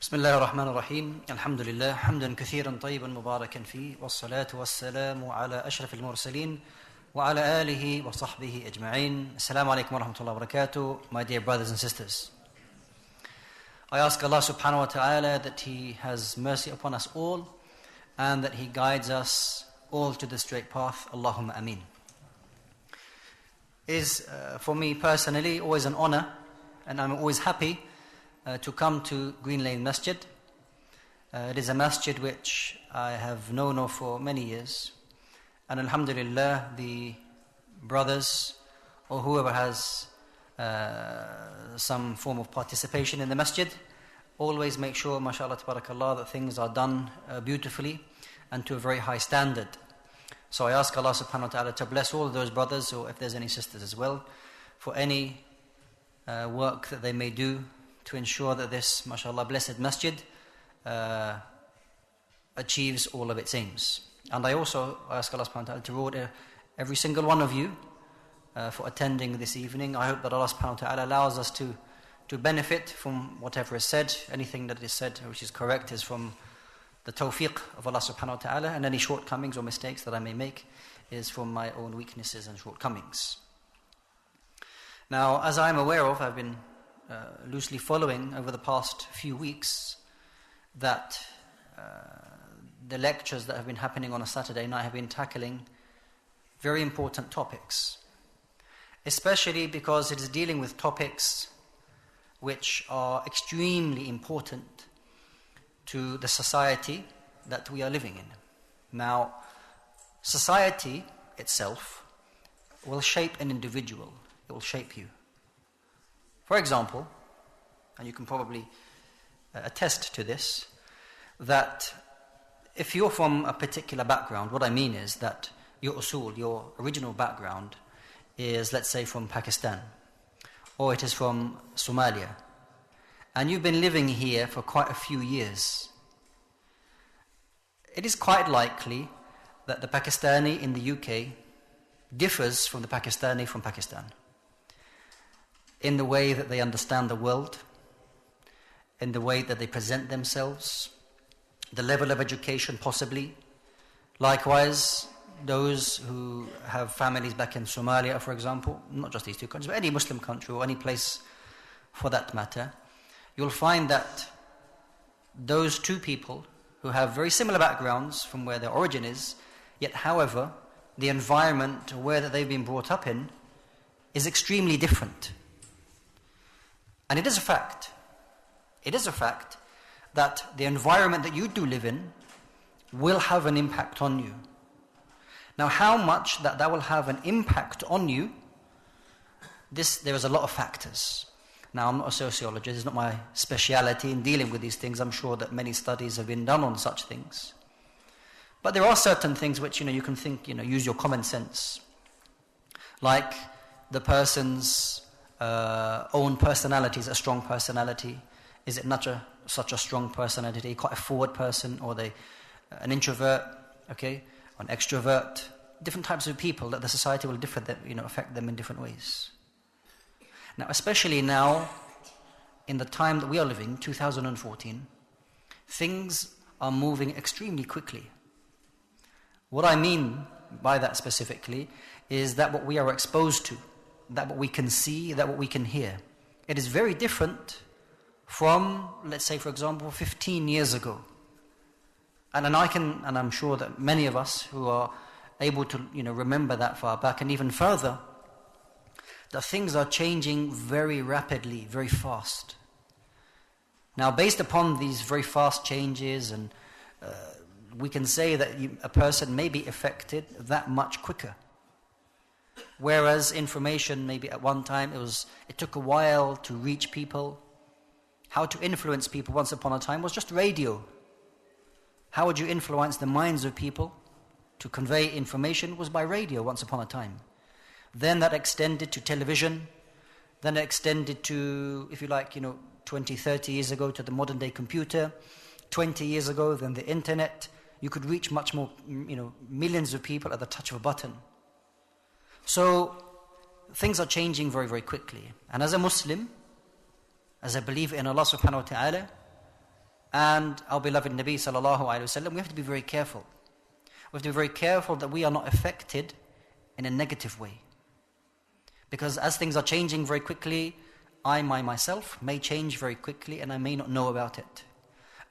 بسم الله الرحمن الرحيم الحمد لله حمدا كثيرا طيبا مباركا فيه والصلاة والسلام على أشرف المرسلين وعلى آله وصحبه أجمعين. Assalamu alaikum wa rahmatullahi wa barakatuh. My dear brothers and sisters, I ask Allah subhanahu wa ta'ala that He has mercy upon us all and that He guides us all to the straight path. Allahumma ameen. It is for me personally always an honor, and I'm always happy to come to Green Lane Masjid. It is a masjid which I have known of for many years, and alhamdulillah, the brothers or whoever has some form of participation in the masjid always make sure, mashallah tabarakallah, that things are done beautifully and to a very high standard. So I ask Allah subhanahu wa ta'ala to bless all of those brothers, or if there's any sisters as well, for any work that they may do to ensure that this, mashallah, blessed masjid achieves all of its aims. And I also ask Allah subhanahu wa ta'ala to reward every single one of you for attending this evening. I hope that Allah subhanahu wa ta'ala allows us to benefit from whatever is said. Anything that is said which is correct is from the tawfiq of Allah subhanahu wa ta'ala, and any shortcomings or mistakes that I may make is from my own weaknesses and shortcomings. Now, as I am aware of, I've been loosely following over the past few weeks that the lectures that have been happening on a Saturday night have been tackling very important topics, especially because it is dealing with topics which are extremely important to the society that we are living in. Now, society itself will shape an individual. It will shape you. For example, and you can probably attest to this, that if you're from a particular background, what I mean is that your usul, your original background, is, let's say, from Pakistan, or it is from Somalia, and you've been living here for quite a few years, it is quite likely that the Pakistani in the UK differs from the Pakistani from Pakistan in the way that they understand the world, in the way that they present themselves, the level of education possibly. Likewise, those who have families back in Somalia, for example, not just these two countries, but any Muslim country or any place for that matter, you'll find that those two people who have very similar backgrounds from where their origin is, yet however, the environment where that they've been brought up in is extremely different. And it is a fact. It is a fact that the environment that you do live in will have an impact on you. Now, how much that will have an impact on you, there is a lot of factors. Now, I'm not a sociologist, it's not my speciality in dealing with these things. I'm sure that many studies have been done on such things. But there are certain things which, you can think, use your common sense. Like the person's own personality. Is a strong personality? Is it not such a strong personality? Quite a forward person, or an introvert, okay, or an extrovert? Different types of people that the society will differ, that affect them in different ways. Now, especially now, in the time that we are living, 2014, things are moving extremely quickly. What I mean by that specifically is that what we are exposed to, that what we can see, that what we can hear, it is very different from, let's say, for example, 15 years ago. And I'm sure that many of us who are able to, remember that far back and even further, that things are changing very rapidly, very fast. Now, based upon these very fast changes, and we can say that a person may be affected that much quicker. Whereas information, maybe at one time, it took a while to reach people. How to influence people once upon a time was just radio. How would you influence the minds of people to convey information was by radio once upon a time. Then that extended to television. Then it extended to, if you like, 20, 30 years ago to the modern day computer. 20 years ago, then the internet. You could reach much more, millions of people at the touch of a button. So things are changing very, very quickly. And as a Muslim, as a believer in Allah subhanahu wa ta'ala, and our beloved Nabi sallallahu alayhi wa sallam, we have to be very careful. We have to be very careful that we are not affected in a negative way. Because as things are changing very quickly, I myself may change very quickly and I may not know about it.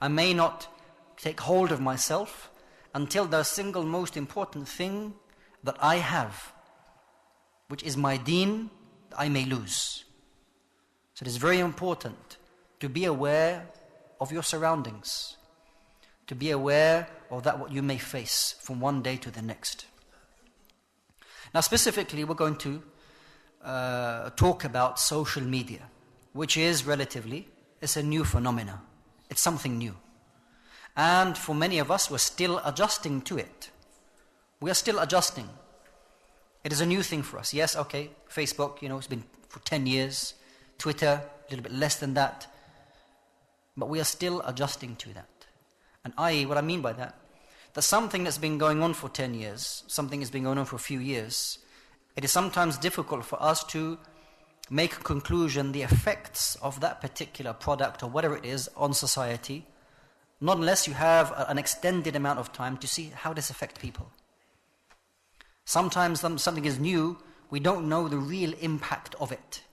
I may not take hold of myself until the single most important thing that I have, which is my deen, I may lose. So it is very important to be aware of your surroundings, to be aware of that what you may face from one day to the next. Now specifically we're going to talk about social media, which is relatively, it's a new phenomena. It's something new. And for many of us, we're still adjusting to it. We are still adjusting. It is a new thing for us. Yes, okay, Facebook, it's been for 10 years. Twitter, a little bit less than that. But we are still adjusting to that. And what I mean by that something that's been going on for 10 years, something that's been going on for a few years, it is sometimes difficult for us to make a conclusion, the effects of that particular product or whatever it is on society, not unless you have an extended amount of time to see how this affects people. Sometimes something is new, we don't know the real impact of it.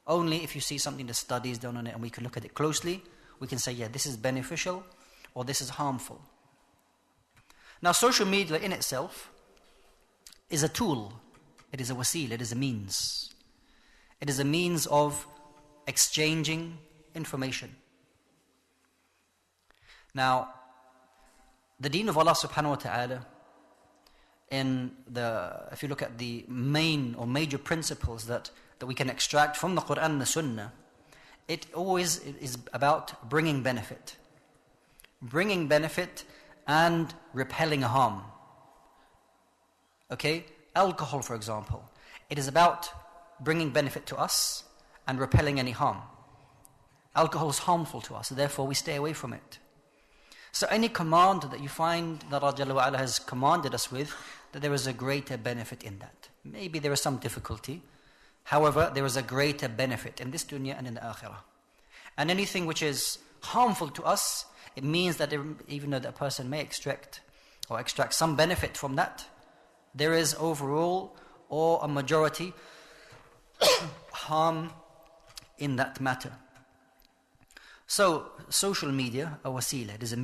Only if you see something, the studies done on it, and we can look at it closely, we can say, yeah, this is beneficial or this is harmful. Now, social media in itself is a tool. It is a wasil, it is a means. It is a means of exchanging information. Now, the deen of Allah subhanahu wa ta'ala, if you look at the main or major principles that we can extract from the Qur'an and the Sunnah, it always is about bringing benefit. Bringing benefit and repelling harm. Okay? Alcohol, for example. It is about bringing benefit to us and repelling any harm. Alcohol is harmful to us, therefore we stay away from it. So any command that you find that Allah Jalla wa Ala has commanded us with, that there is a greater benefit in that. Maybe there is some difficulty. However, there is a greater benefit in this dunya and in the akhirah. And anything which is harmful to us, it means that even though that person may extract some benefit from that, there is overall or a majority harm in that matter. So, social media, a wasila, it is a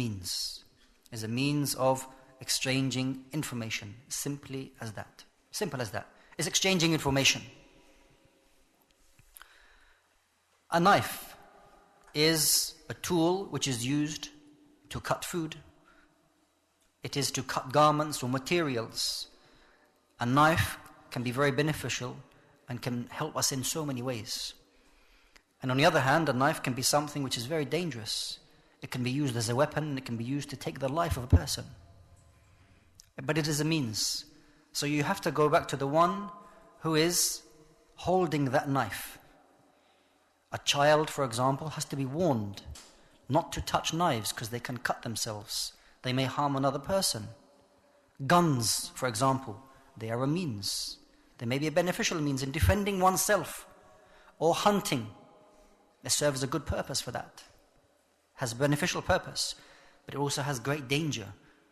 means of exchanging information. Simply as that. Simple as that. It's exchanging information. A knife is a tool which is used to cut food. It is to cut garments or materials. A knife can be very beneficial and can help us in so many ways. And on the other hand, a knife can be something which is very dangerous. It can be used as a weapon, and it can be used to take the life of a person. But it is a means. So you have to go back to the one who is holding that knife. A child, for example, has to be warned not to touch knives because they can cut themselves. They may harm another person. Guns, for example, they are a means. They may be a beneficial means in defending oneself. Or hunting. It serves a good purpose for that. Has a beneficial purpose. But it also has great danger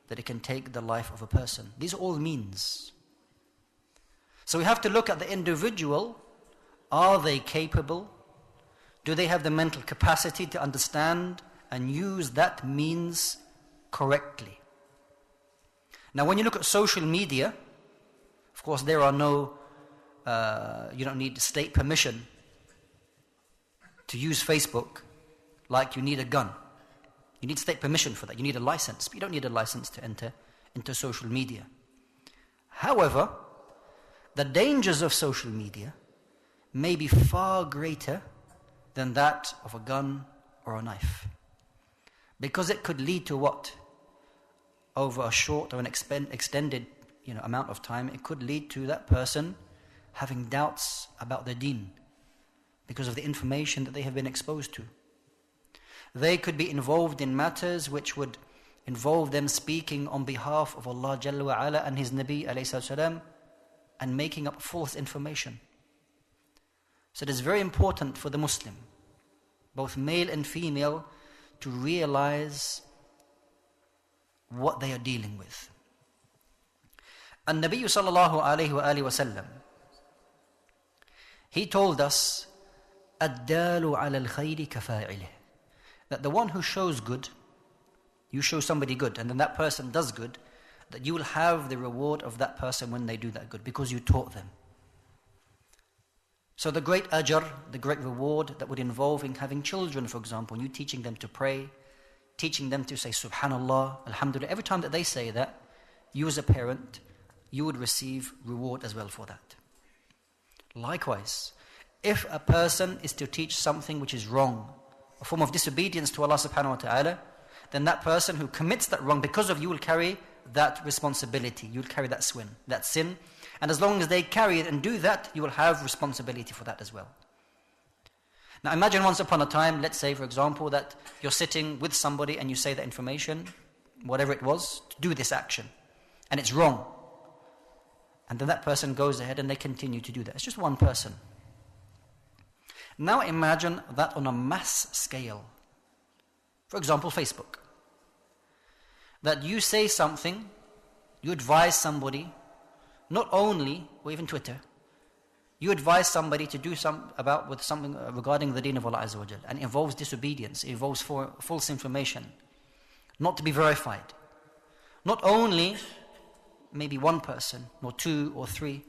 that it can take the life of a person. These are all means. So we have to look at the individual. Are they capable? Do they have the mental capacity to understand and use that means correctly? Now when you look at social media, of course there are no, you don't need state permission to use Facebook like you need a gun. You need state permission for that. You need a license. But you don't need a license to enter into social media. However, the dangers of social media may be far greater than that of a gun or a knife. Because it could lead to what? Over a short or an extended amount of time, it could lead to that person having doubts about their deen because of the information that they have been exposed to. They could be involved in matters which would involve them speaking on behalf of Allah Jalla wa Ala and His Nabi alayhi salam and making up false information. So it is very important for the Muslim, both male and female, to realize what they are dealing with. And Nabi sallallahu alayhi wa sallam, he told us, الدال على الخير كفاعله, that the one who shows good, you show somebody good, and then that person does good, that you will have the reward of that person when they do that good, because you taught them. So the great ajr, the great reward that would involve in having children, for example, you teaching them to pray, teaching them to say Subhanallah, Alhamdulillah, every time that they say that, you as a parent, you would receive reward as well for that. Likewise, if a person is to teach something which is wrong, a form of disobedience to Allah subhanahu wa ta'ala, then that person who commits that wrong, because of you will carry that responsibility, you will carry that sin. And as long as they carry it and do that, you will have responsibility for that as well. Now imagine once upon a time, let's say for example, that you're sitting with somebody and you say that information, whatever it was, to do this action, and it's wrong. And then that person goes ahead and they continue to do that. It's just one person. Now imagine that on a mass scale. For example, Facebook. That you say something, you advise somebody, not only, or even Twitter, you advise somebody to do something regarding the deen of Allah Azza wa Jal, and it involves disobedience, it involves false information, not to be verified. Not only maybe one person, or two, or three,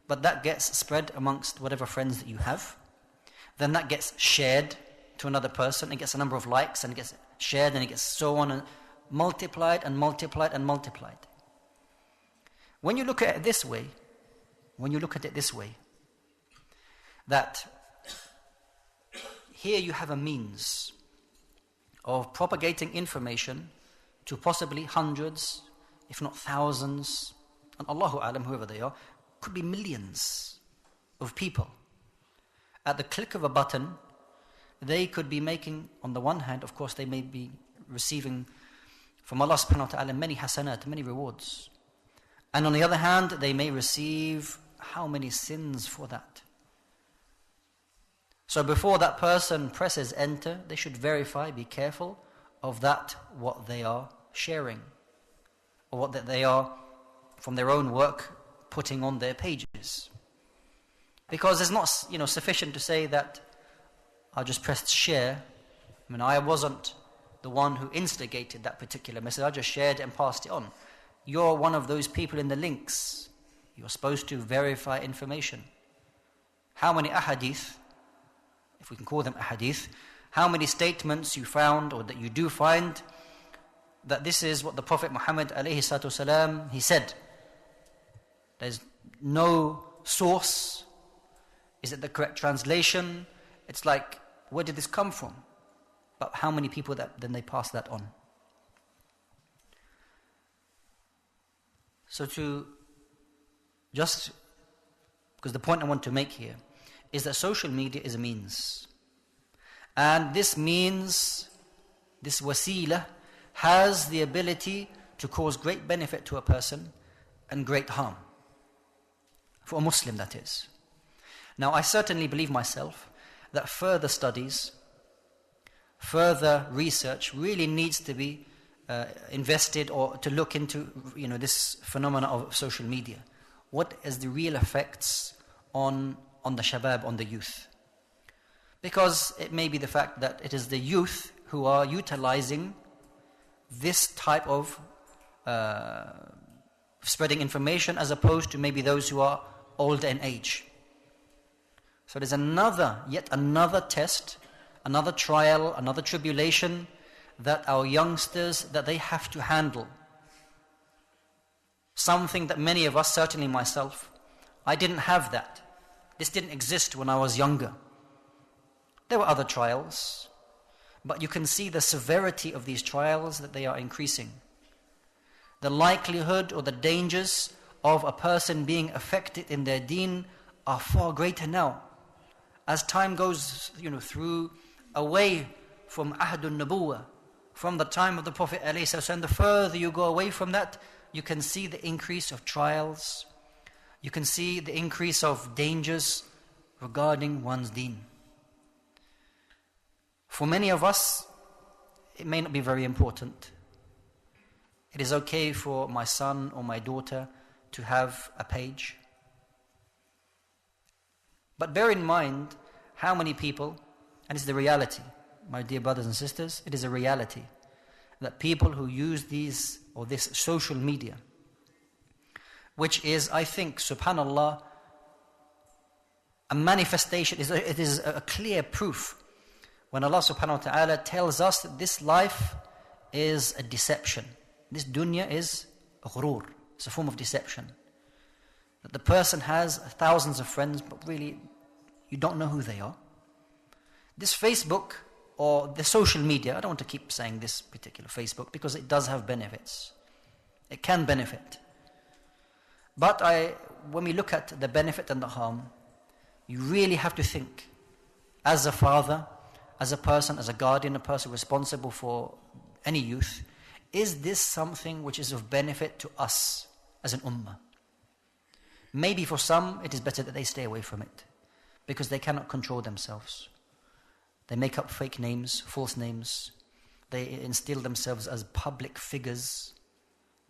but that gets spread amongst whatever friends that you have. Then that gets shared to another person, it gets a number of likes, and it gets shared, and it gets so on, and multiplied and multiplied and multiplied. When you look at it this way, that here you have a means of propagating information to possibly hundreds, if not thousands, and Allahu Alam, whoever they are, could be millions of people. At the click of a button, they could be making, on the one hand, of course, they may be receiving from Allah subhanahu wa ta'ala many hasanat, many rewards. And on the other hand, they may receive how many sins for that. So before that person presses enter, they should verify, be careful of that, what they are sharing, or what that they are, from their own work, putting on their pages. Because it's not, sufficient to say that I just pressed share. I mean, I wasn't the one who instigated that particular message. I just shared it and passed it on. You're one of those people in the links. You're supposed to verify information. How many ahadith, if we can call them ahadith, how many statements you found, or that you do find, that this is what the Prophet Muhammad alayhi salatu wasalam, he said. There's no source. Is it the correct translation? It's like, where did this come from? But how many people that then they pass that on? So because the point I want to make here is that social media is a means. And this means, this wasila, has the ability to cause great benefit to a person and great harm. For a Muslim, that is. Now, I certainly believe myself that further studies, further research really needs to be invested, or to look into this phenomena of social media. What is the real effects on the shabab, on the youth? Because it may be the fact that it is the youth who are utilizing this type of spreading information, as opposed to maybe those who are older in age. So there's yet another test, another trial, another tribulation that our youngsters, that they have to handle. Something that many of us, certainly myself, I didn't have that. This didn't exist when I was younger. There were other trials, but you can see the severity of these trials, that they are increasing. The likelihood or the dangers of a person being affected in their deen are far greater now. As time goes through, away from Ahdun Nabuwah, from the time of the Prophet ﷺ, the further you go away from that, you can see the increase of trials, you can see the increase of dangers regarding one's deen. For many of us, it may not be very important. It is okay for my son or my daughter to have a page. But bear in mind how many people, and it's the reality, my dear brothers and sisters, it is a reality that people who use these or this social media, which is, I think, subhanallah, a manifestation, it is a clear proof when Allah subhanahu wa ta'ala tells us that this life is a deception. This dunya is a ghurur, it's a form of deception. That the person has thousands of friends, but really you don't know who they are. This Facebook or the social media, I don't want to keep saying this particular Facebook because it does have benefits. It can benefit. But when we look at the benefit and the harm, you really have to think, as a father, as a person, as a guardian, a person responsible for any youth, is this something which is of benefit to us as an ummah? Maybe for some it is better that they stay away from it because they cannot control themselves. They make up fake names, false names. They instill themselves as public figures.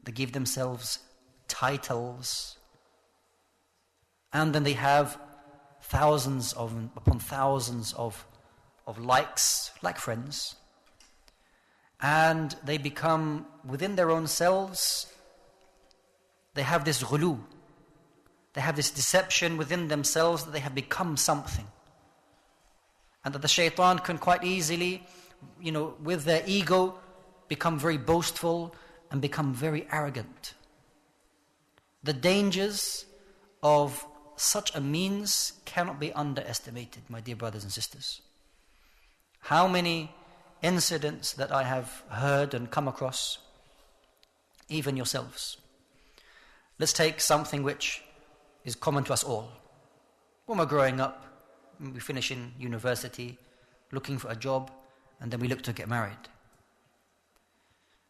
They give themselves titles. And then they have thousands upon thousands of likes, like friends. And they become, within their own selves, they have this ghulu. They have this deception within themselves that they have become something. And that the shaitan can quite easily, with their ego, become very boastful and become very arrogant. The dangers of such a means cannot be underestimated, my dear brothers and sisters. How many incidents that I have heard and come across, even yourselves. Let's take something which is common to us all. When we're growing up, we finish in university, looking for a job, and then we look to get married.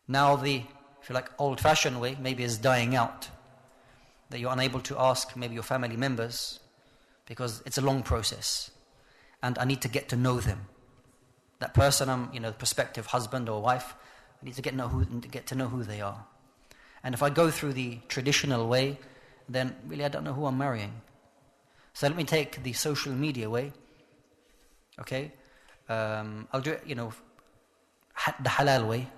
Now the, if you like, old-fashioned way maybe is dying out. That you're unable to ask maybe your family members because it's a long process. And I need to get to know them. That person, prospective husband or wife, I need to get to know who they are. And if I go through the traditional way, then really I don't know who I'm marrying. So let me take the social media way. Okay? I'll do it, the halal way.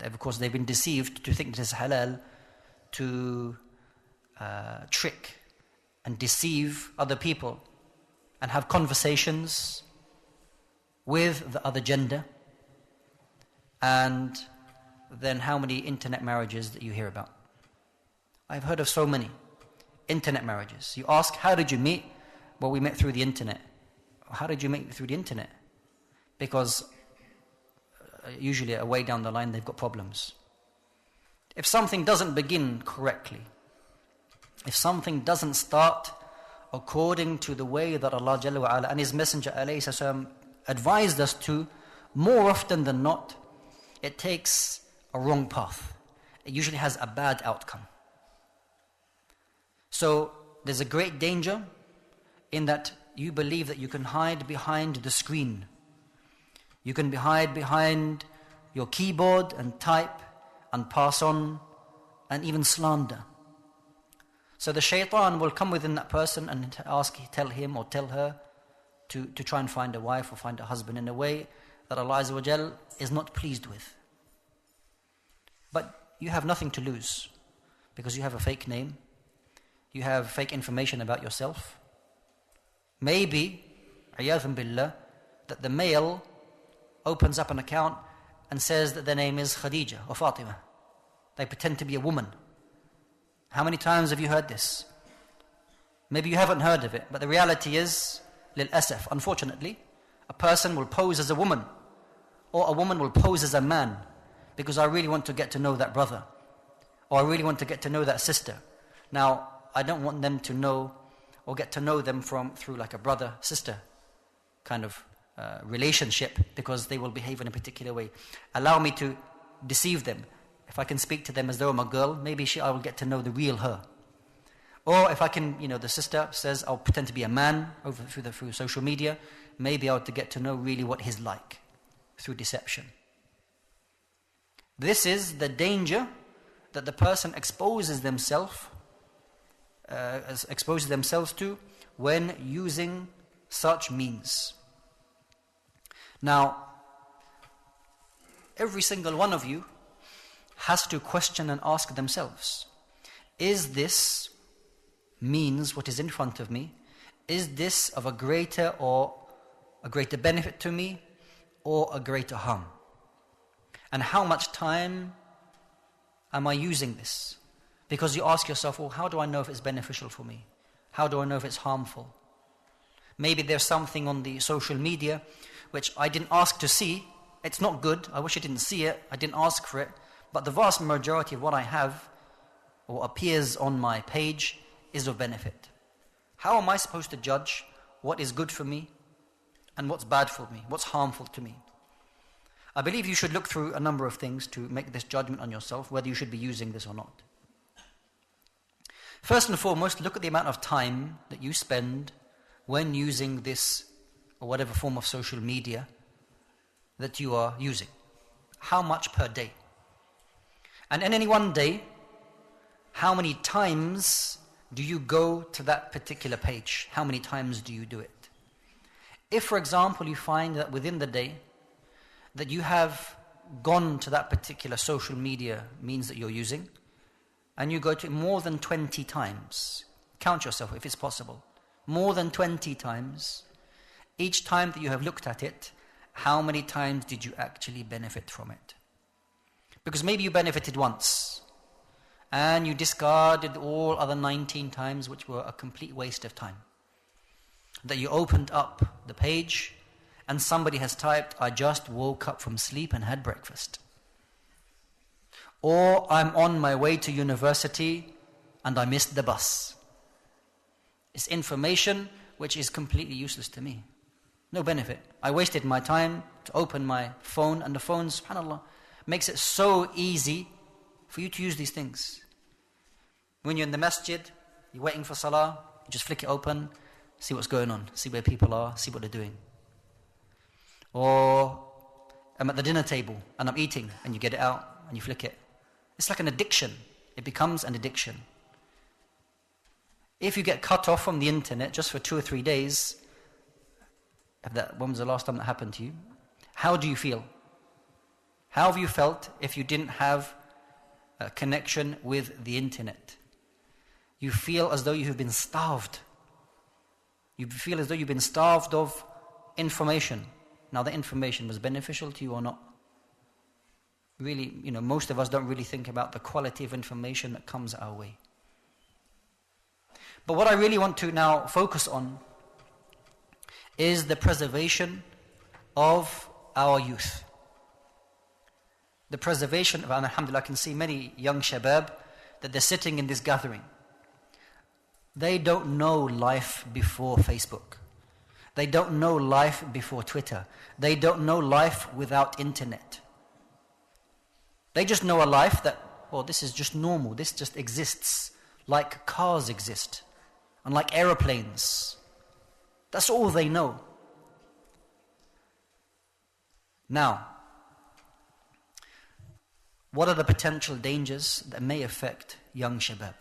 Of course, they've been deceived to think it is halal to trick and deceive other people and have conversations with the other gender. And then how many internet marriages that you hear about? I've heard of so many internet marriages. You ask, how did you meet? Well, we met through the internet. How did you meet through the internet? Because usually a way down the line they've got problems. If something doesn't begin correctly, if something doesn't start according to the way that Allah Jalla wa Ala and His Messenger alayhi salam advised us to, more often than not, it takes a wrong path. It usually has a bad outcome. So there's a great danger in that you believe that you can hide behind the screen. You can hide behind your keyboard and type and pass on and even slander. So the shaitan will come within that person and tell him or tell her to try and find a wife or find a husband in a way that Allah Azza wa Jal is not pleased with. But you have nothing to lose because you have a fake name. You have fake information about yourself. Maybe, a'yadhan billah, that the male opens up an account and says that their name is Khadija or Fatima. They pretend to be a woman. How many times have you heard this? Maybe you haven't heard of it, but the reality is, lil-asaf, unfortunately, a person will pose as a woman, or a woman will pose as a man, because I really want to get to know that brother, or I really want to get to know that sister. Now, I don't want them to know, or get to know them through like a brother-sister kind of relationship, because they will behave in a particular way. Allow me to deceive them. If I can speak to them as though I'm a girl, maybe I will get to know the real her. Or if I can, the sister says, I'll pretend to be a man through social media, maybe I'll get to know really what he's like. through deception. This is the danger that the person exposes themselves to when using such means. Now, every single one of you has to question and ask themselves, is this means, what is in front of me, is this of a greater benefit to me or a greater harm? And how much time am I using this? Because you ask yourself, well, how do I know if it's beneficial for me? How do I know if it's harmful? Maybe there's something on the social media which I didn't ask to see. It's not good. I wish I didn't see it. I didn't ask for it. But the vast majority of what I have or appears on my page is of benefit. How am I supposed to judge what is good for me and what's bad for me, what's harmful to me? I believe you should look through a number of things to make this judgment on yourself, whether you should be using this or not. First and foremost, look at the amount of time that you spend when using this or whatever form of social media that you are using. How much per day? And in any one day, how many times do you go to that particular page? How many times do you do it? If, for example, you find that within the day that you have gone to that particular social media means that you're using, and you go to it more than 20 times, count yourself if it's possible, more than 20 times, each time that you have looked at it, how many times did you actually benefit from it? Because maybe you benefited once, and you discarded all other 19 times, which were a complete waste of time. That you opened up the page, and somebody has typed, I just woke up from sleep and had breakfast. Or I'm on my way to university and I missed the bus. It's information which is completely useless to me. No benefit. I wasted my time to open my phone, and the phone, subhanAllah, makes it so easy for you to use these things. When you're in the masjid, you're waiting for salah, you just flick it open, see what's going on, see where people are, see what they're doing. Or I'm at the dinner table and I'm eating, and you get it out and you flick it. It's like an addiction. It becomes an addiction. If you get cut off from the internet just for 2 or 3 days, when was the last time that happened to you? How do you feel? How have you felt if you didn't have a connection with the internet? You feel as though you have been starved. You feel as though you've been starved of information. Now, the information was beneficial to you or not? Really, most of us don't really think about the quality of information that comes our way. But what I really want to now focus on is the preservation of our youth. The preservation of, and alhamdulillah, I can see many young shabab that they're sitting in this gathering. They don't know life before Facebook. They don't know life before Twitter. They don't know life without internet. They just know a life that, this is just normal. This just exists like cars exist and like aeroplanes. That's all they know. Now, what are the potential dangers that may affect young shabab?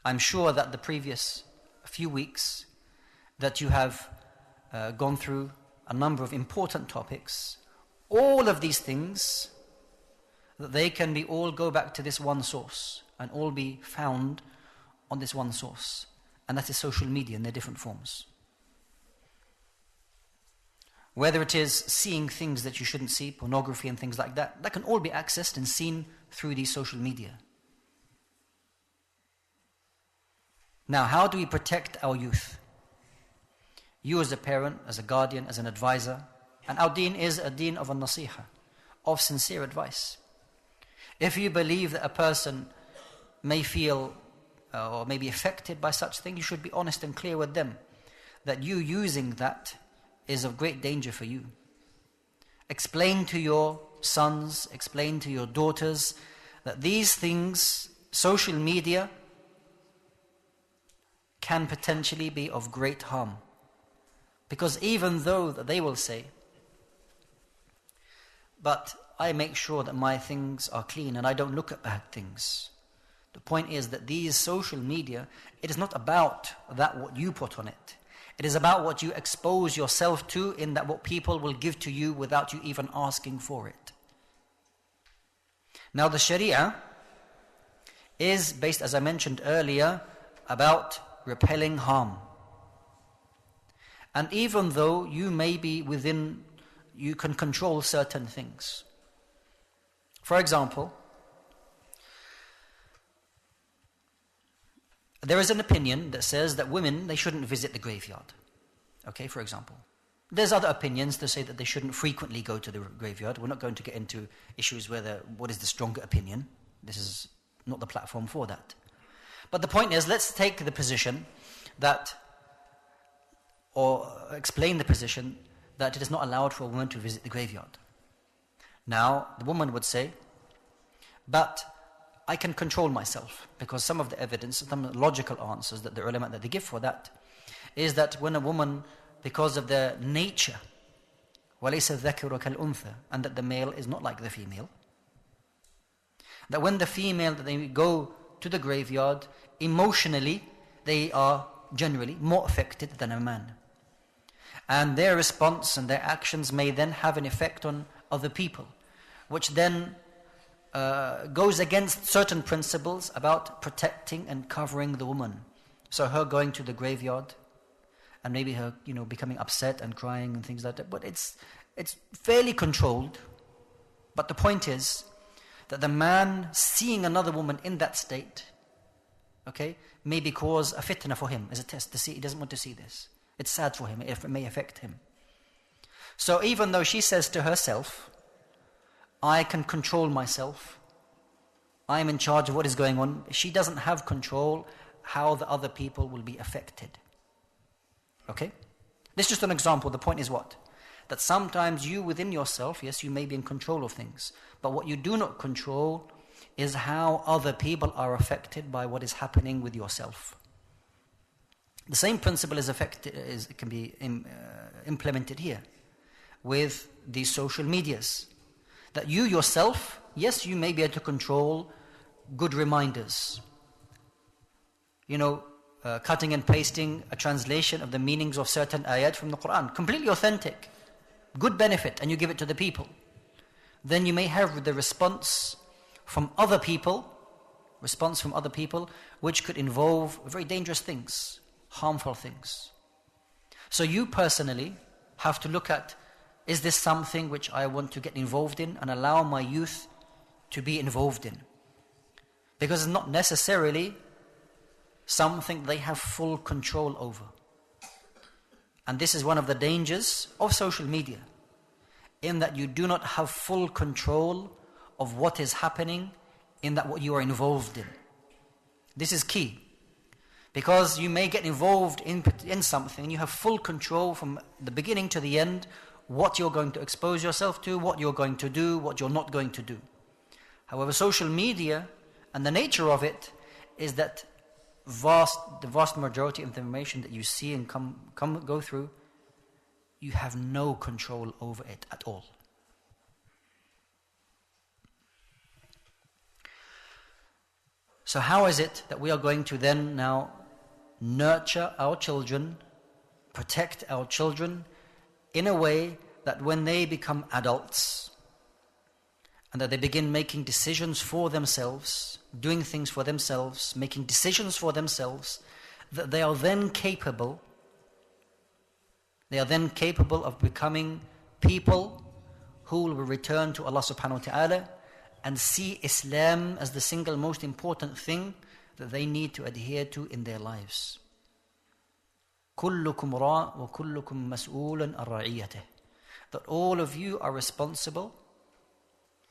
I'm sure that the previous few weeks that you have gone through a number of important topics, all of these things, that they can be all go back to this one source and all be found on this one source, and that is social media in their different forms. Whether it is seeing things that you shouldn't see, pornography and things like that, that can all be accessed and seen through these social media. Now, how do we protect our youth? You as a parent, as a guardian, as an advisor, and our deen is a deen of a-nasiha, of sincere advice. If you believe that a person may feel or may be affected by such things, you should be honest and clear with them that you using that is of great danger for you. Explain to your sons, explain to your daughters that these things, social media, can potentially be of great harm. Because even though that they will say but I make sure that my things are clean and I don't look at bad things. The point is that these social media, it is not about that what you put on it. It is about what you expose yourself to, in that what people will give to you without you even asking for it. Now the Sharia is based, as I mentioned earlier, about repelling harm. And even though you may be within, you can control certain things. For example, there is an opinion that says that women, they shouldn't visit the graveyard. Okay, for example. There's other opinions to say that they shouldn't frequently go to the graveyard. We're not going to get into issues whether what is the stronger opinion. This is not the platform for that. But the point is, let's take the position that, or explain the position that it is not allowed for a woman to visit the graveyard. Now, the woman would say, but I can control myself, because some of the evidence, some logical answers that the ulama that they give for that, is that when a woman, because of their nature, وَلَيْسَ الذَّكَرُ كَالْأُنْثَى, and that the male is not like the female, that when the female, that they go to the graveyard, emotionally, they are generally more affected than a man. And their response and their actions may then have an effect on other people, which then goes against certain principles about protecting and covering the woman. So her going to the graveyard, and maybe her, becoming upset and crying and things like that. But it's fairly controlled. But the point is that the man seeing another woman in that state, okay, maybe cause a fitna for him as a test to see. He doesn't want to see this. It's sad for him. It may affect him. So even though she says to herself, I can control myself, I am in charge of what is going on, she doesn't have control how the other people will be affected. Okay? This is just an example. The point is what? That sometimes you within yourself, yes, you may be in control of things, but what you do not control is how other people are affected by what is happening with yourself. The same principle can be implemented here with these social medias. That you yourself, yes, you may be able to control good reminders. Cutting and pasting a translation of the meanings of certain ayat from the Qur'an, completely authentic, good benefit, and you give it to the people. Then you may have the response from other people, which could involve very dangerous things, harmful things. So you personally have to look at, is this something which I want to get involved in and allow my youth to be involved in? Because it's not necessarily something they have full control over. And this is one of the dangers of social media, in that you do not have full control of what is happening in that what you are involved in. This is key. Because you may get involved in something, and you have full control from the beginning to the end, what you're going to expose yourself to, what you're going to do, what you're not going to do. However, social media, and the nature of it, is that the vast majority of the information that you see and go through, you have no control over it at all. So how is it that we are going to then now nurture our children, protect our children in a way that when they become adults and that they begin making decisions for themselves, doing things for themselves, making decisions for themselves, that they are then capable of becoming people who will return to Allah subhanahu wa ta'ala and see Islam as the single most important thing that they need to adhere to in their lives. كُلُّكُمْ رَاءٌ وَكُلُّكُمْ مَسْئُولٌ عَنْ رَعِيَّتِهِ. That all of you are responsible,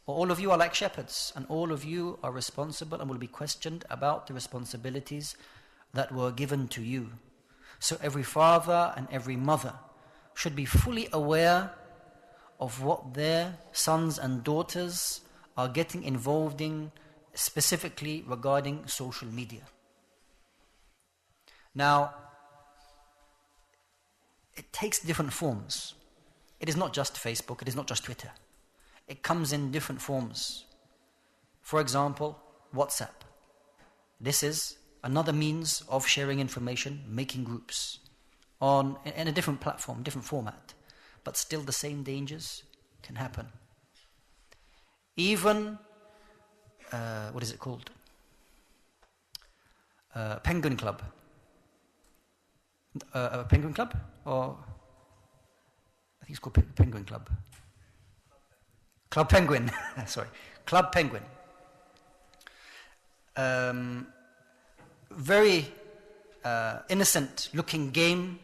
or all of you are like shepherds, and all of you are responsible and will be questioned about the responsibilities that were given to you. So every father and every mother should be fully aware of what their sons and daughters are getting involved in, specifically regarding social media. Now, it takes different forms. It is not just Facebook, it is not just Twitter. it comes in different forms. For example, WhatsApp. This is another means of sharing information, making groups in a different platform, different format. But still the same dangers can happen. Even, what is it called? Penguin Club. Penguin Club? Or, I think it's called Penguin Club. Club Penguin, sorry. Club Penguin. Very innocent looking game.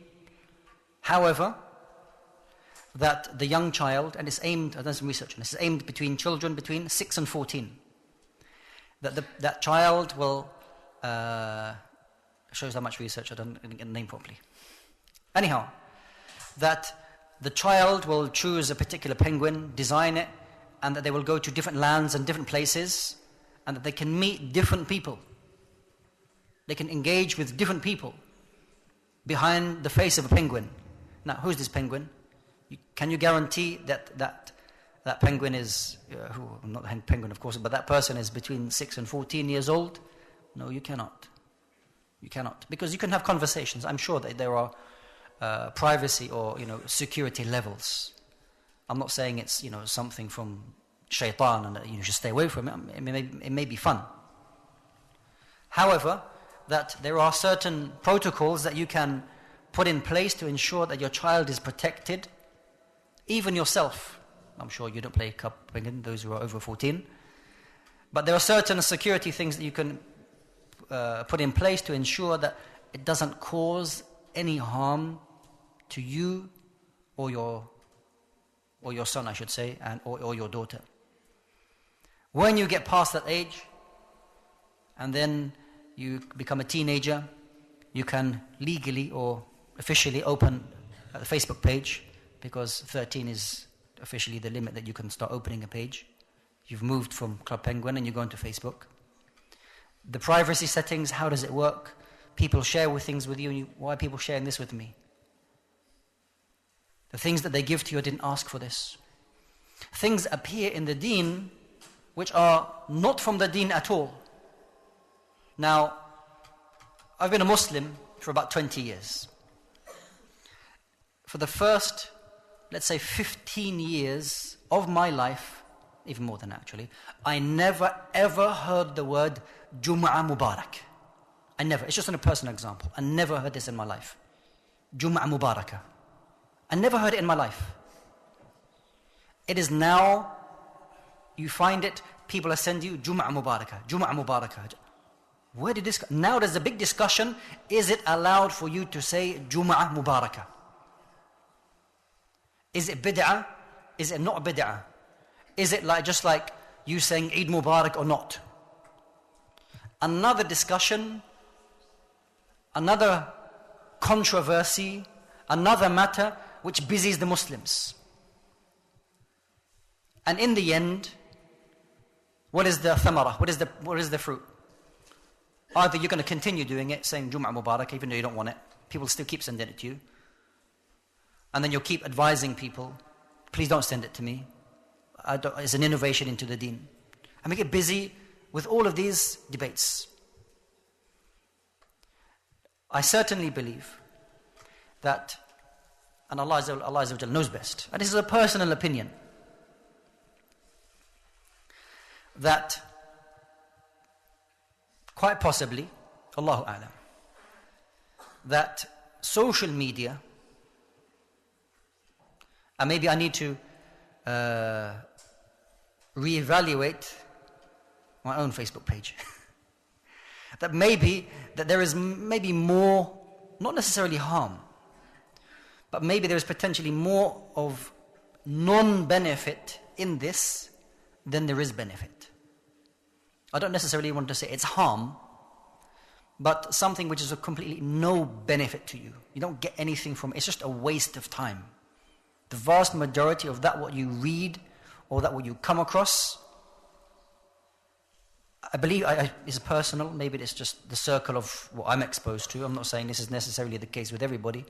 However, that the young child, and it's aimed, I've done some research on this, it's aimed between children between 6 and 14. That child will, shows how much research, I didn't get the name properly. Anyhow, that the child will choose a particular penguin, design it, and that they will go to different lands and different places, and that they can meet different people. They can engage with different people behind the face of a penguin. Now, who's this penguin? Can you guarantee that penguin is, not the penguin of course, but that person is between 6 and 14 years old? No, you cannot. You cannot. Because you can have conversations. I'm sure that there are privacy or security levels. I'm not saying it's something from shaitan and that you should stay away from it. It may be fun. However, that there are certain protocols that you can put in place to ensure that your child is protected, even yourself. I'm sure you don't play Club Penguin, those who are over 14. But there are certain security things that you can put in place to ensure that it doesn't cause any harm to you or your son, I should say, or your daughter. When you get past that age, and then you become a teenager, you can legally or officially open a Facebook page, because 13 is officially the limit that you can start opening a page. You've moved from Club Penguin and you go into Facebook. The privacy settings, how does it work? People share things with you, why are people sharing this with me? The things that they give to you, I didn't ask for this. Things appear in the deen which are not from the deen at all. Now, I've been a Muslim for about 20 years. For the first, let's say 15 years of my life, even more than actually, I never ever heard the word Jum'ah Mubarak. I never, it's just a personal example. I never heard this in my life. Jum'ah Mubarakah. I never heard it in my life. It is now, you find it, people are sending you Jum'ah Mubarakah, Jum'ah Mubarakah. Where did this, now there's a big discussion, is it allowed for you to say Jum'ah Mubarakah? Is it bid'ah? Is it not bid'ah? Is it just like you saying Eid Mubarak or not? Another discussion, another controversy, another matter which busies the Muslims. And in the end, what is the thamara? What is the fruit? Either you're going to continue doing it, saying Jum'ah Mubarak, even though you don't want it. People still keep sending it to you. And then you'll keep advising people, please don't send it to me. It's an innovation into the deen. And we get busy with all of these debates. I certainly believe that, and Allah Azza wa knows best, and this is a personal opinion, that quite possibly, Allahu A'lam, that social media, and maybe I need to reevaluate my own Facebook page. that there is maybe more, not necessarily harm, but maybe there is potentially more of non-benefit in this than there is benefit. I don't necessarily want to say it's harm, but something which is of completely no benefit to you. You don't get anything from it. It's just a waste of time. The vast majority of that what you read or that what you come across, I believe is personal. Maybe it's just the circle of what I'm exposed to. I'm not saying this is necessarily the case with everybody.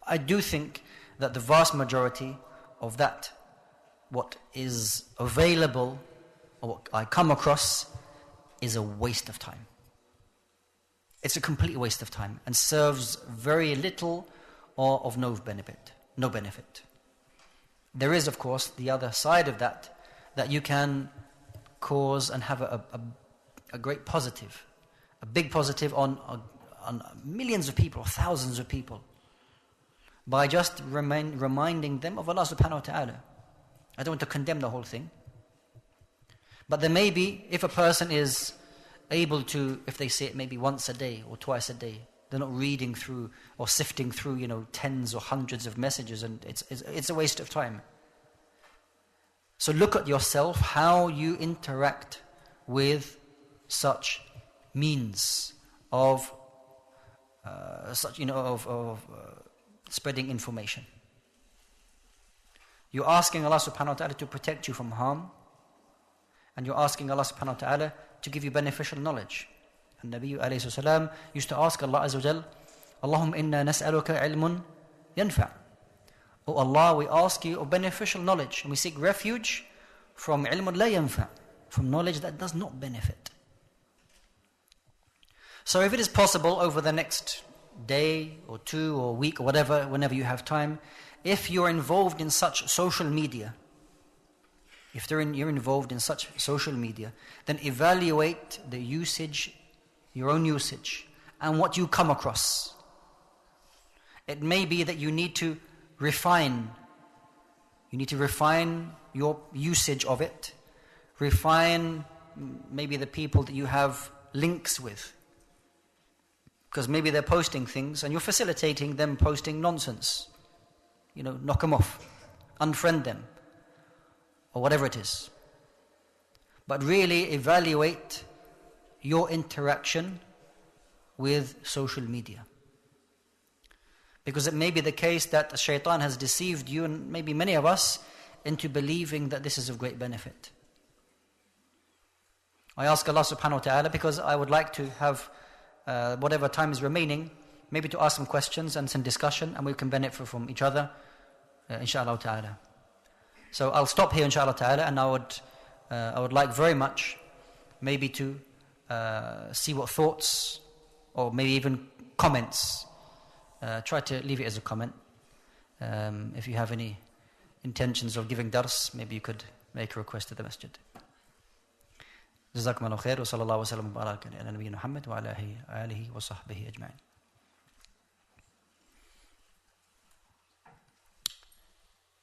I do think that the vast majority of that what is available or what I come across is a waste of time. It's a complete waste of time and serves very little or of no benefit. No benefit. There is, of course, the other side of that you can cause and have a great positive, a big positive on millions of people, or thousands of people, by just reminding them of Allah subhanahu wa ta'ala. I don't want to condemn the whole thing. But there may be, if a person is able to, if they say it maybe once a day or twice a day, they're not reading through or sifting through, tens or hundreds of messages, and it's a waste of time. So look at yourself, how you interact with such means of spreading information. You're asking Allah subhanahu wa ta'ala to protect you from harm, and you're asking Allah subhanahu wa ta'ala to give you beneficial knowledge. And Nabi alayhi salam used to ask Allah azza wa jal, Allahumma inna nas'aluka ilmun yanfa'. Oh Allah, we ask you of beneficial knowledge, and we seek refuge from ilmun la yanfa', from knowledge that does not benefit. So if it is possible over the next day or two or week or whatever, whenever you have time, if you're involved in such social media, you're involved in such social media, then evaluate the usage, your own usage, and what you come across. It may be that you need to refine. You need to refine your usage of it. Refine maybe the people that you have links with. Because maybe they're posting things and you're facilitating them posting nonsense. Knock them off. Unfriend them. Or whatever it is. But really evaluate your interaction with social media. Because it may be the case that shaitan has deceived you, and maybe many of us, into believing that this is of great benefit. I ask Allah subhanahu wa ta'ala, because I would like to have whatever time is remaining, maybe to ask some questions and some discussion, and we can benefit from each other, inshaAllah ta'ala. So I'll stop here, inshaAllah ta'ala, and I would like very much maybe to see what thoughts, or maybe even comments. Try to leave it as a comment. If you have any intentions of giving dars, maybe you could make a request to the masjid. جزاكم الله خير وصلى الله وسلم وبارك على نبينا محمد وعلى آله وصحبه أجمعين.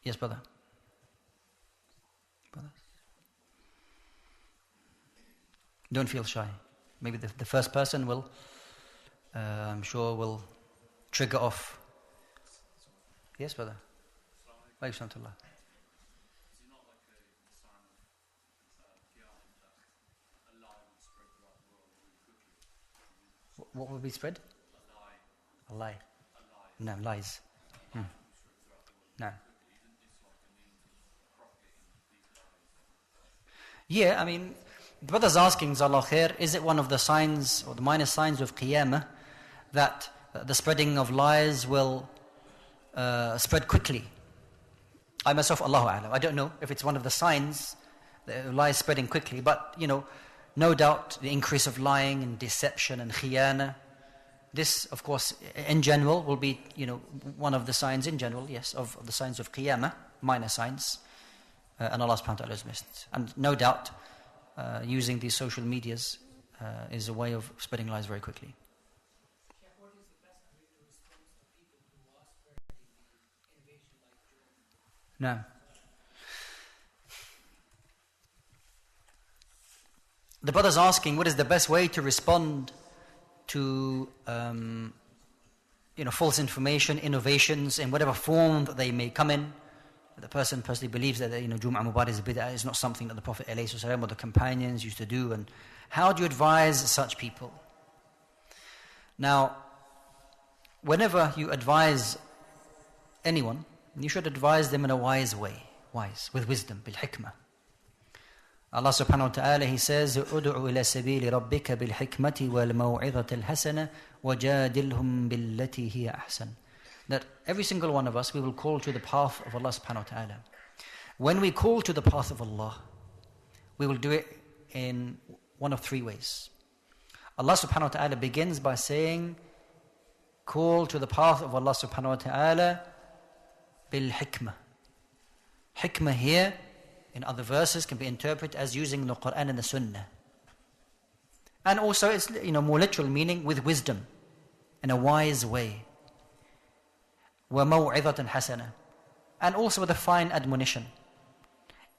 Yes, brother. Don't feel shy. Maybe the first person will, I'm sure, will trigger off. Yes, brother. Wa alaikum salam. What will be spread? A lie. No, lies. No. Yeah, I mean, the brother's asking, Jazakallah khair, is it one of the signs or the minor signs of Qiyamah that the spreading of lies will spread quickly? I myself, Allahu A'lam, I don't know if it's one of the signs, the lies spreading quickly, but no doubt the increase of lying and deception and khiyana, this of course in general will be one of the signs in general, yes, of the signs of Qiyamah, minor signs, and Allah subhanahu wa ta'ala is missed. And no doubt using these social medias is a way of spreading lies very quickly. What is the best way to respond to people who are spreading innovation like No. The brother's asking, what is the best way to respond to false information, innovations in whatever form that they may come in? The person personally believes that Jum'ah Mubarak is a bid'ah, is not something that the Prophet ﷺ or the companions used to do. And how do you advise such people? Now, whenever you advise anyone, you should advise them in a wise way, with wisdom, bil hikmah. Allah subhanahu wa ta'ala, He says, "Ud'u ila sabili rabbika bil hikmati wal maw'izati al hasana wajadilhum billati hiya ahsan." That every single one of us, we will call to the path of Allah subhanahu wa ta'ala. When we call to the path of Allah, we will do it in one of three ways. Allah subhanahu wa ta'ala begins by saying, call to the path of Allah subhanahu wa ta'ala bil hikmah. Hikmah here, in other verses, can be interpreted as using the Qur'an and the Sunnah. And also it's more literal meaning, with wisdom, in a wise way. وَمَوْعِظَةً حَسَنَةً. And also with a fine admonition.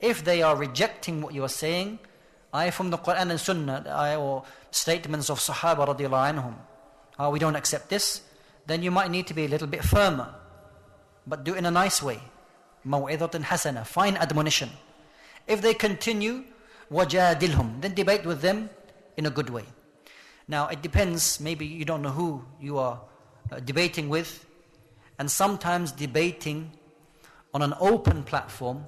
If they are rejecting what you are saying, from the Qur'an and Sunnah, or statements of Sahaba radiallahu anhum, we don't accept this, then you might need to be a little bit firmer, but do it in a nice way. مَوْعِظَةً حَسَنَةً, fine admonition. If they continue, وَجَادِلْهُمْ, then debate with them in a good way. Now it depends, maybe you don't know who you are debating with, and sometimes debating on an open platform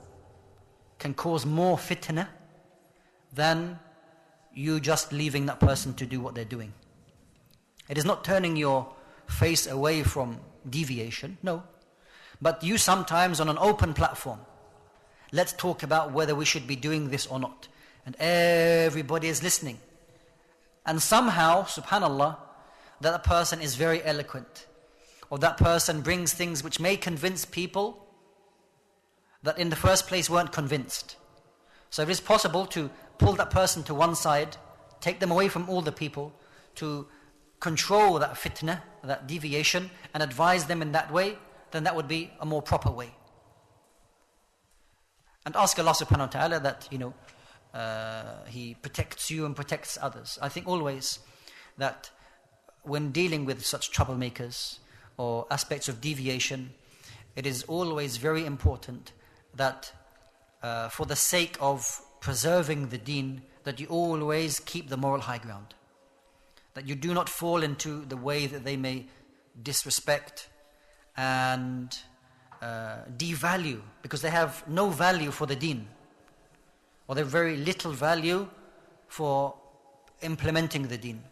can cause more fitna than you just leaving that person to do what they're doing. It is not turning your face away from deviation, no. But you sometimes on an open platform, let's talk about whether we should be doing this or not. And everybody is listening. And somehow, subhanallah, that person is very eloquent. Or that person brings things which may convince people that in the first place weren't convinced. So it is possible to pull that person to one side, take them away from all the people, to control that fitna, that deviation, and advise them in that way, then that would be a more proper way. And ask Allah subhanahu wa ta'ala that, He protects you and protects others. I think always that when dealing with such troublemakers or aspects of deviation, it is always very important that for the sake of preserving the deen, that you always keep the moral high ground. That you do not fall into the way that they may disrespect and devalue, because they have no value for the deen, or they have very little value for implementing the deen.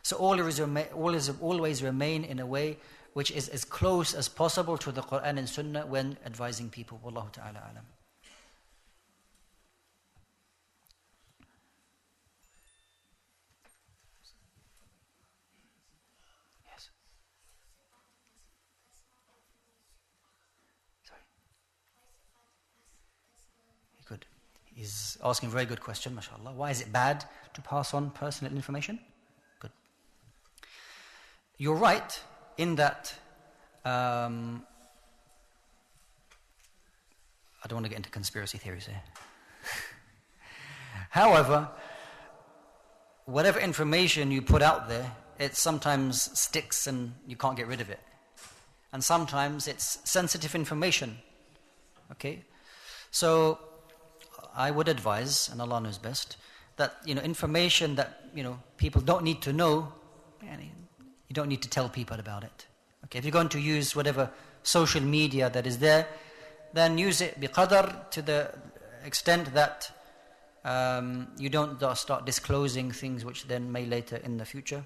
So always remain in a way which is as close as possible to the Qur'an and Sunnah when advising people. Wallahu ta'ala alam. Yes. Sorry. Good. He's asking a very good question, mashallah. Why is it bad to pass on personal information? Good. You're right in that I don't want to get into conspiracy theories here. However, whatever information you put out there, it sometimes sticks and you can't get rid of it. And sometimes it's sensitive information. Okay? So I would advise, and Allah knows best, that information that people don't need to know, you don't need to tell people about it. Okay, if you're going to use whatever social media that is there, then use it biqadar, to the extent that you don't start disclosing things which then may later in the future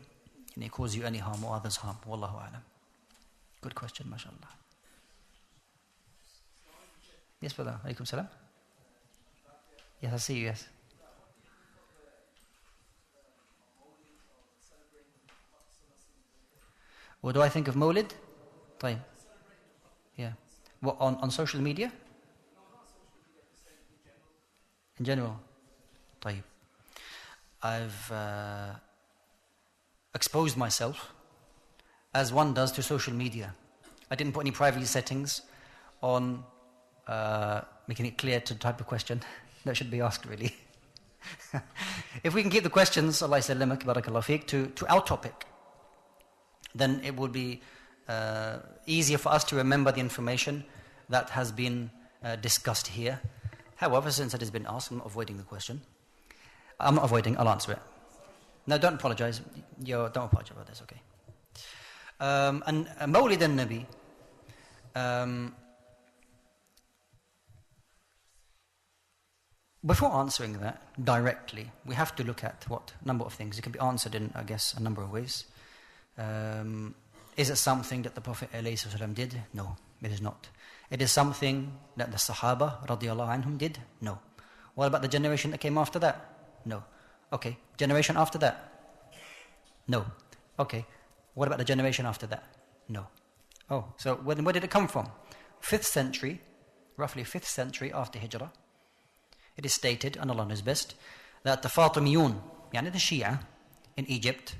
cause you any harm or others harm. Wallahu alam. Good question, mashallah. Yes, brother. Alaikum salam. Yes, I see you, yes. What do I think of Mawlid? طيب. Yeah. What, on social media? In general? طيب. I've exposed myself, as one does, to social media. I didn't put any privacy settings on making it clear to the type of question that should be asked, really. If we can keep the questions, Allah yasallimak, barakallahu feek, to our topic, then it will be easier for us to remember the information that has been discussed here. However, since it has been asked, I'm not avoiding the question. I'm not avoiding, I'll answer it. No, don't apologize. Don't apologize about this, okay. And Mawlid al-Nabi, before answering that directly, we have to look at what number of things. It can be answered in, I guess, a number of ways. Is it something that the Prophet ﷺ did? No, It is not. It is something that the Sahaba radiallahu anhum did? No. What about the generation that came after that? No. Okay. Generation after that? No. Okay. What about the generation after that? No. Oh, so where did it come from? 5th century, roughly 5th century after Hijrah. It is stated, and Allah knows best, that the Fatimiyun, yani the Shia in Egypt,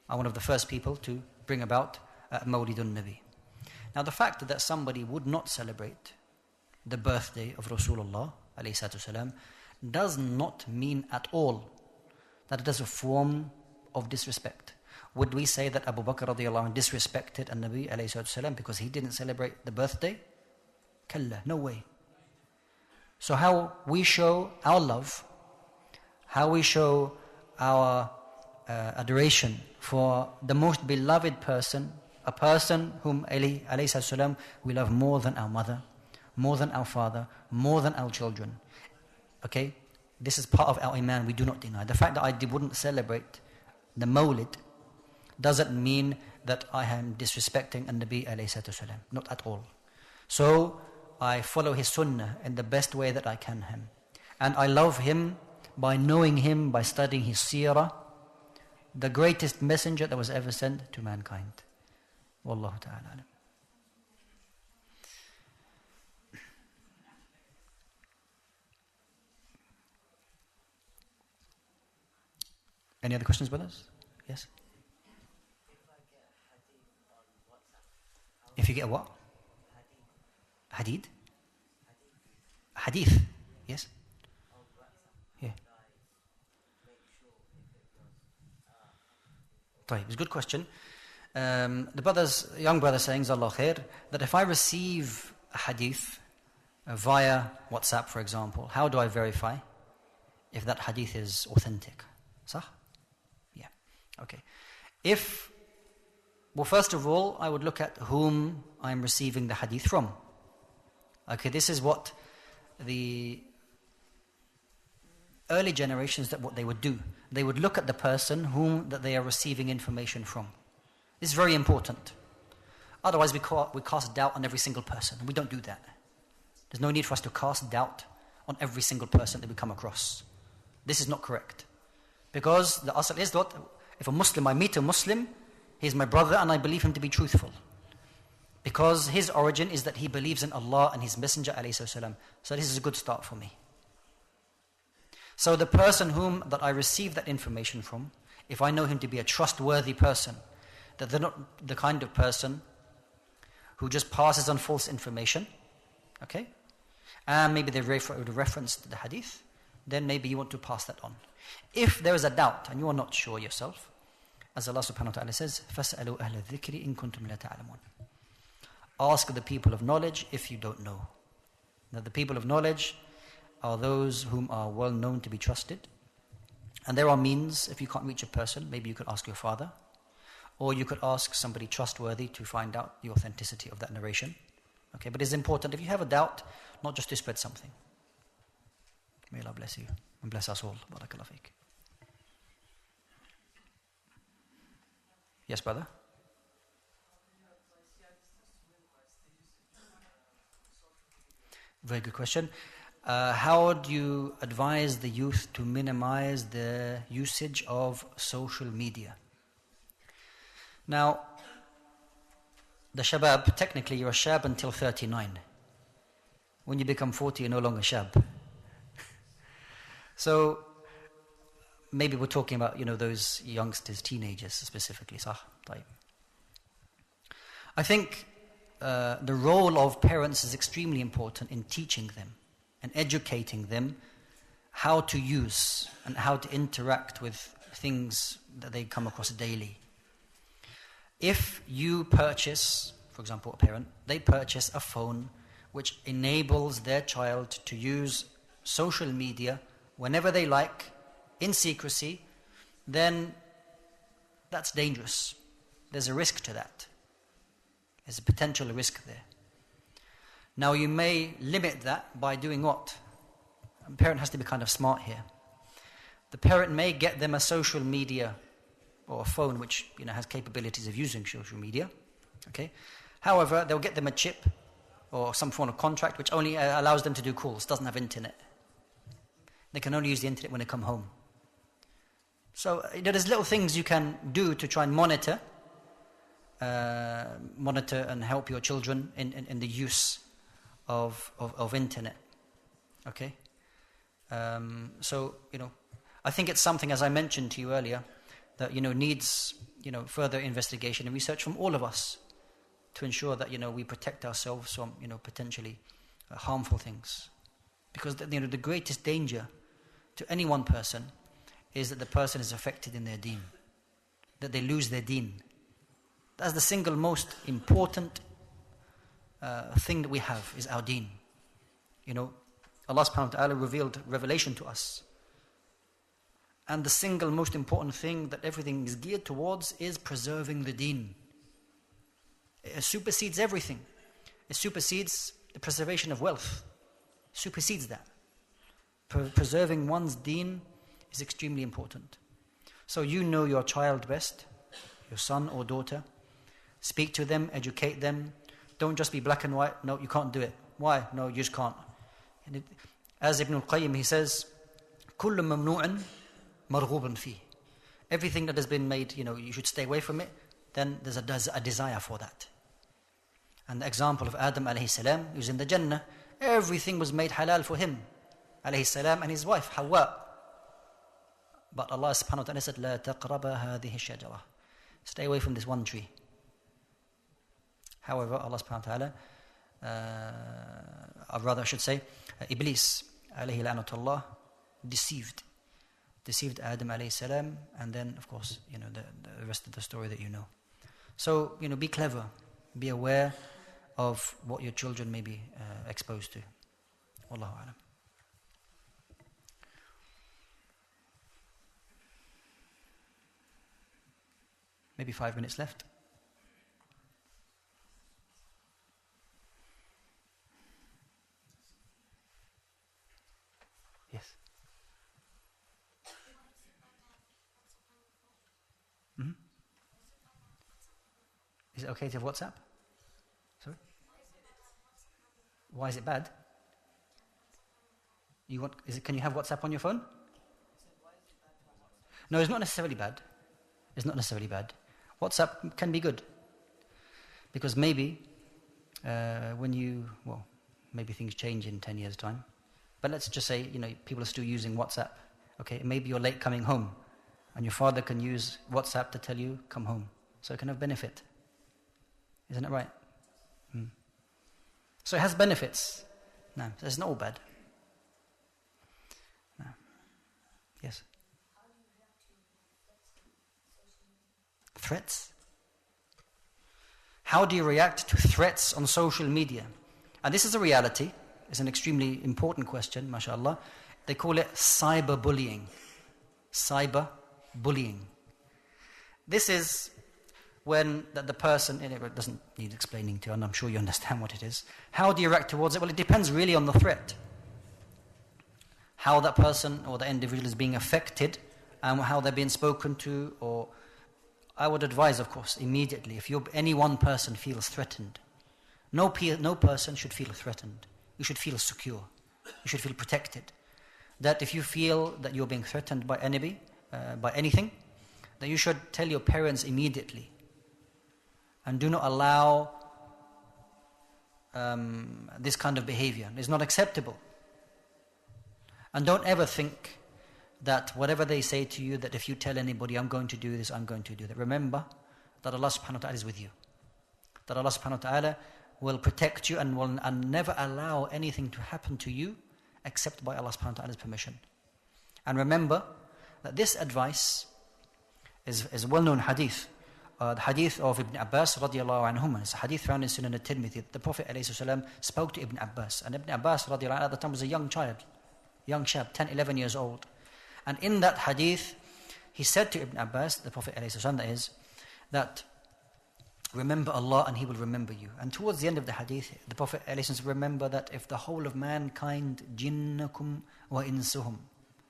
are one of the first people to bring about Mawlidun Nabi. Now the fact that somebody would not celebrate the birthday of Rasulullah ﷺ does not mean at all that it is a form of disrespect. Would we say that Abu Bakr radiallahu anhu disrespected Nabi ﷺ because he didn't celebrate the birthday? Kalla, no way. So how we show our love, how we show our adoration for the most beloved person, a person whom alayhi we love more than our mother, more than our father, more than our children. Okay? This is part of our iman, we do not deny. The fact that I wouldn't celebrate the Mawlid doesn't mean that I am disrespecting Nabi alayhi. Not at all. So I follow his sunnah in the best way that I can him. And I love him by knowing him, by studying his seerah, the greatest messenger that was ever sent to mankind. Wallahu ta'ala alam. Any other questions, brothers? Yes? If you get a what? Hadith? Hadith? Yes? Yeah. It's a good question. The young brother saying, Jazakallah khair, that if I receive a hadith via WhatsApp, for example, how do I verify if that hadith is authentic? Sah? Yeah. Okay. Well, first of all, I would look at whom I'm receiving the hadith from. Okay, this is what the early generations, that what they would do. They would look at the person whom that they are receiving information from. This is very important. Otherwise, we cast doubt on every single person. We don't do that. There's no need for us to cast doubt on every single person that we come across. This is not correct. Because the asl is that if I meet a Muslim, he's my brother and I believe him to be truthful. Because his origin is that he believes in Allah and His Messenger ﷺ. So this is a good start for me. So the person whom that I receive that information from, if I know him to be a trustworthy person, that they're not the kind of person who just passes on false information, okay? And maybe they referenced the hadith, then maybe you want to pass that on. If there is a doubt and you are not sure yourself, as Allah subhanahu wa ta'ala says, فَاسْأَلُوا أَهْلَ الذِّكْرِ إِن كُنْتُمْ لَا تَعْلَمُونَ. Ask the people of knowledge if you don't know. Now the people of knowledge are those whom are well known to be trusted. And there are means, if you can't reach a person, maybe you could ask your father, or you could ask somebody trustworthy to find out the authenticity of that narration. Okay, but it's important, if you have a doubt, not just to spread something. May Allah bless you and bless us all. Barakallahu feek. Yes, brother? Very good question. How do you advise the youth to minimize the usage of social media? Now, the shabab, technically you're a shab until 39. When you become 40, you're no longer shab. So, maybe we're talking about, those youngsters, teenagers specifically. I think the role of parents is extremely important in teaching them and educating them how to use and how to interact with things that they come across daily. If you purchase, for example, a parent, they purchase a phone which enables their child to use social media whenever they like, in secrecy, then that's dangerous. There's a risk to that. There's a potential risk there. Now you may limit that by doing what? A parent has to be kind of smart here. The parent may get them a social media or a phone which has capabilities of using social media. Okay. However, they'll get them a chip or some form of contract which only allows them to do calls, doesn't have internet. They can only use the internet when they come home. So there's little things you can do to try and monitor and help your children in the use of internet. Okay? So, I think it's something, as I mentioned to you earlier, that, needs, further investigation and research from all of us to ensure that, we protect ourselves from, potentially harmful things. Because, the greatest danger to any one person is that the person is affected in their deen, that they lose their deen. That's the single most important thing that we have, is our deen. Allah subhanahu wa ta'ala revealed revelation to us. And the single most important thing that everything is geared towards is preserving the deen. It supersedes everything. It supersedes the preservation of wealth. It supersedes that. Preserving one's deen is extremely important. So you know your child best, your son or daughter. Speak to them, educate them. Don't just be black and white. No, you can't do it. Why? No, you just can't. As Ibn al-Qayyim, he says, كُلُّ مَمْنُوعٍ مَرْغُوبٌ فِيهِ. Everything that has been made, you should stay away from it, then there's a desire for that. And the example of Adam alayhi salam, he was in the Jannah. Everything was made halal for him, alayhi salam, and his wife, Hawa. But Allah subhanahu wa ta'ala said, لَا تَقْرَبَ هَذِهِ الشَّجَرَةِ. Stay away from this one tree. However, Allah subhanahu wa ta'ala, or rather I should say, Iblis, alayhi la'natullah, deceived Adam alayhi salam, and then of course, the rest of the story that you know. So, be clever, be aware of what your children may be exposed to. Wallahu a'lam. Maybe 5 minutes left. Yes. Mm-hmm. Is it okay to have WhatsApp? Sorry? Why is it bad? Can you have WhatsApp on your phone? No, it's not necessarily bad. It's not necessarily bad. WhatsApp can be good. Because maybe maybe things change in 10 years' time. But let's just say, people are still using WhatsApp. Okay, maybe you're late coming home, and your father can use WhatsApp to tell you, come home. So it can have benefit. Isn't it right? So it has benefits. No, it's not all bad. No. Yes? Threats? How do you react to threats on social media? And this is a reality. It's an extremely important question, mashallah. They call it cyberbullying. Cyberbullying. This is when the person, and it doesn't need explaining to, and I'm sure you understand what it is. How do you react towards it? Well, it depends really on the threat. How that person or the individual is being affected, and how they're being spoken to, or I would advise, of course, immediately, if any one person feels threatened, no person should feel threatened. You should feel secure. You should feel protected. That if you feel that you're being threatened by anything, then you should tell your parents immediately. And do not allow this kind of behavior. It's not acceptable. And don't ever think that whatever they say to you, that if you tell anybody, I'm going to do this, I'm going to do that. Remember that Allah subhanahu wa ta'ala is with you. That Allah subhanahu wa ta'ala will protect you and will never allow anything to happen to you except by Allah subhanahu wa ta'ala's permission. And remember that this advice is a well-known hadith. The hadith of Ibn Abbas radiallahu anhuma. It's a hadith found in Sunan al-Tirmidhi. The Prophet ﷺ spoke to Ibn Abbas. And Ibn Abbas radiallahu anhu at the time was a young chap, 10, 11 years old. And in that hadith, he said to Ibn Abbas, the Prophet ﷺ, that is, that remember Allah and He will remember you. And towards the end of the hadith, the Prophet ﷺ remember that if the whole of mankind, jinnakum wa insuhum,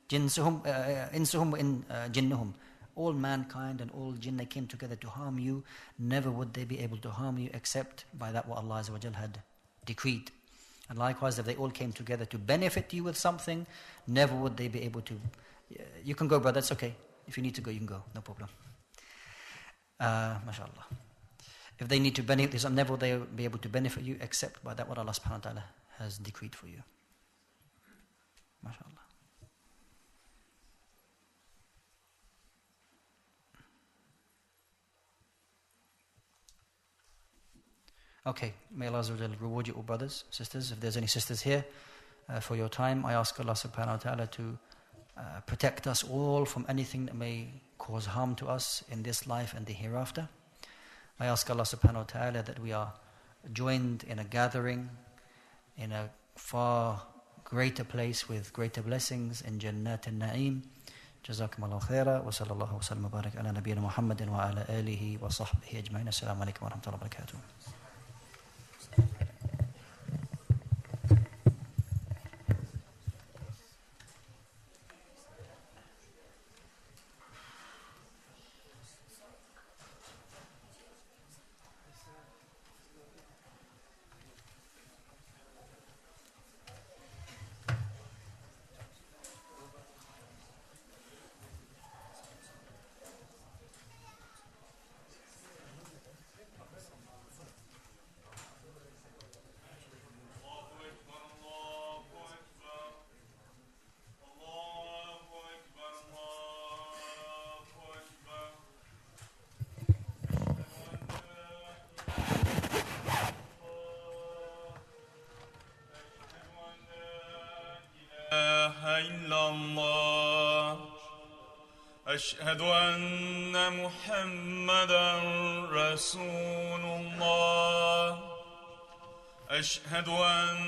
insuhum wa jinnuhum, all mankind and all jinn, they came together to harm you, never would they be able to harm you except by that what Allah Azza wa Jal had decreed. And likewise, if they all came together to benefit you with something, never would they be able to. You can go, brother, it's okay. If you need to go, you can go, no problem. MashaAllah. If they need to benefit you, never will they be able to benefit you except by that what Allah subhanahu wa ta'ala has decreed for you. MashaAllah. Okay, may Allah reward you all, brothers, sisters. If there's any sisters here, for your time, I ask Allah subhanahu wa ta'ala to protect us all from anything that may cause harm to us in this life and the hereafter. I ask Allah subhanahu wa ta'ala that we are joined in a gathering in a far greater place with greater blessings in Jannat al-Na'im. جزاكم الله خيرا وصلى الله وسلم وبارك على نبينا محمد وعلى آله وصحبه أجمعين. السلام عليكم ورحمة الله وبركاته. إلا الله أشهد أن محمدا رسول الله أشهد أن